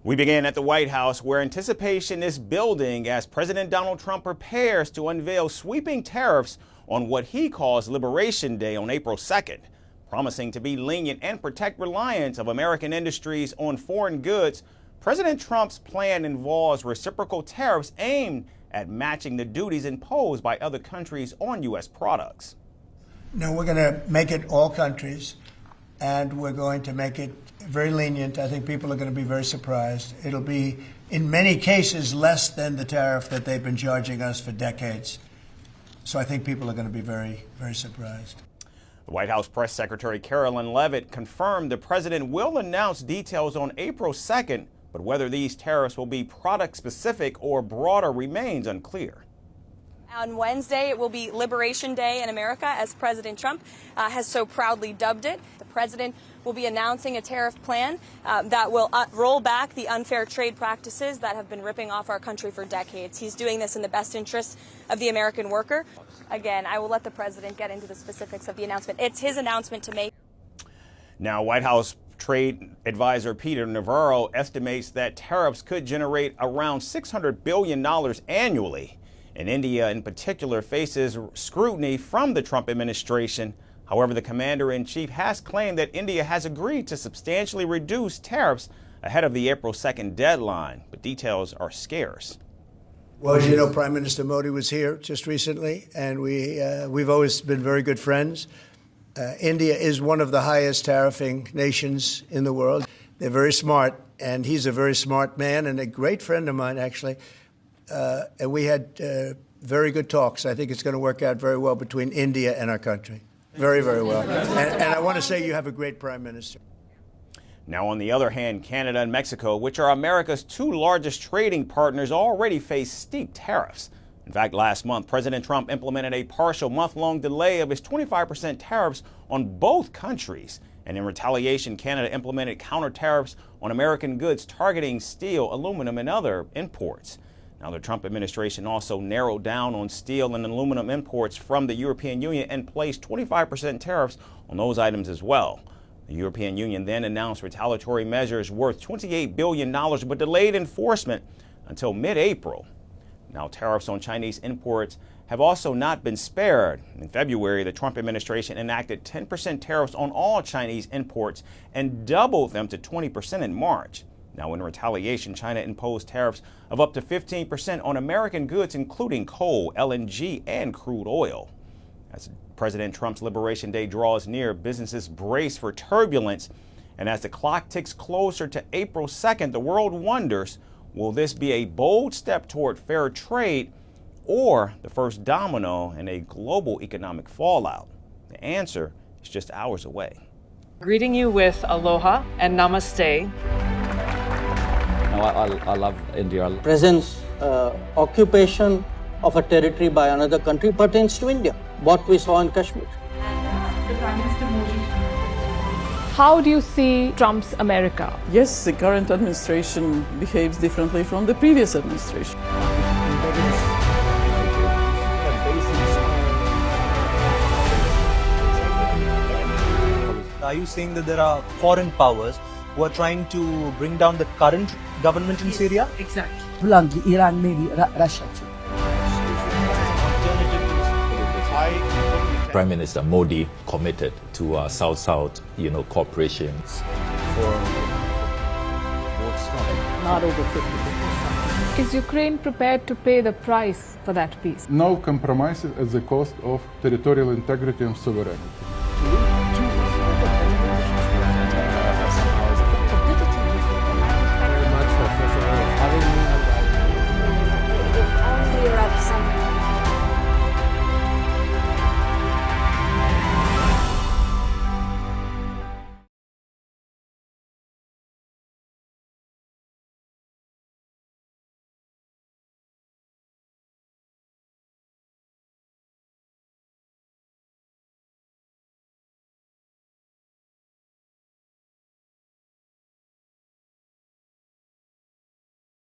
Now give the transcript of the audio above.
We begin at the White House, where anticipation is building as President Donald Trump prepares to unveil sweeping tariffs on what he calls Liberation Day on April 2nd, promising to be lenient and protect reliance of American industries on foreign goods. President Trump's plan involves reciprocal tariffs aimed at matching the duties imposed by other countries on U.S. products. No, we're going to make it all countries, and we're going to make it very lenient. I think people are going to be very surprised. It'll be, in many cases, less than the tariff that they've been charging us for decades. So I think people are going to be very, very surprised. The White House Press Secretary Carolyn Leavitt confirmed the president will announce details on April 2nd, but whether these tariffs will be product-specific or broader remains unclear. On Wednesday, it will be Liberation Day in America, as President Trump has so proudly dubbed it. The president will be announcing a tariff plan that will roll back the unfair trade practices that have been ripping off our country for decades. He's doing this in the best interest of the American worker. Again, I will let the president get into the specifics of the announcement. It's his announcement to make. Now, White House Trade Advisor Peter Navarro estimates that tariffs could generate around $600 billion annually. And India, in particular, faces scrutiny from the Trump administration. However, the commander-in-chief has claimed that India has agreed to substantially reduce tariffs ahead of the April 2nd deadline, but details are scarce. Well, as you know, Prime Minister Modi was here just recently, and we've always been very good friends. India is one of the highest tariffing nations in the world. They're very smart, and he's a very smart man and a great friend of mine, actually. And we had very good talks. I think it's going to work out very well between India and our country. Very, very well. And I want to say you have a great prime minister. Now, on the other hand, Canada and Mexico, which are America's two largest trading partners, already face steep tariffs. In fact, last month, President Trump implemented a partial month-long delay of his 25% tariffs on both countries. And in retaliation, Canada implemented counter tariffs on American goods targeting steel, aluminum, and other imports. Now, the Trump administration also narrowed down on steel and aluminum imports from the European Union and placed 25% tariffs on those items as well. The European Union then announced retaliatory measures worth $28 billion, but delayed enforcement until mid-April. Now, tariffs on Chinese imports have also not been spared. In February, the Trump administration enacted 10% tariffs on all Chinese imports and doubled them to 20% in March. Now, in retaliation, China imposed tariffs of up to 15% on American goods, including coal, LNG, and crude oil. As President Trump's Liberation Day draws near, businesses brace for turbulence. And as the clock ticks closer to April 2nd, the world wonders, will this be a bold step toward fair trade or the first domino in a global economic fallout? The answer is just hours away. Greeting you with aloha and namaste. I love India. Presence, occupation of a territory by another country pertains to India, what we saw in Kashmir. The Prime Minister Modi. How do you see Trump's America? Yes, the current administration behaves differently from the previous administration. Are you saying that there are foreign powers who are trying to bring down the current government in Syria? Exactly. Bluntly, Iran, maybe Russia too. Prime Minister Modi committed to South-South, cooperation. Not over 50%. Is Ukraine prepared to pay the price for that peace? No compromises at the cost of territorial integrity and sovereignty.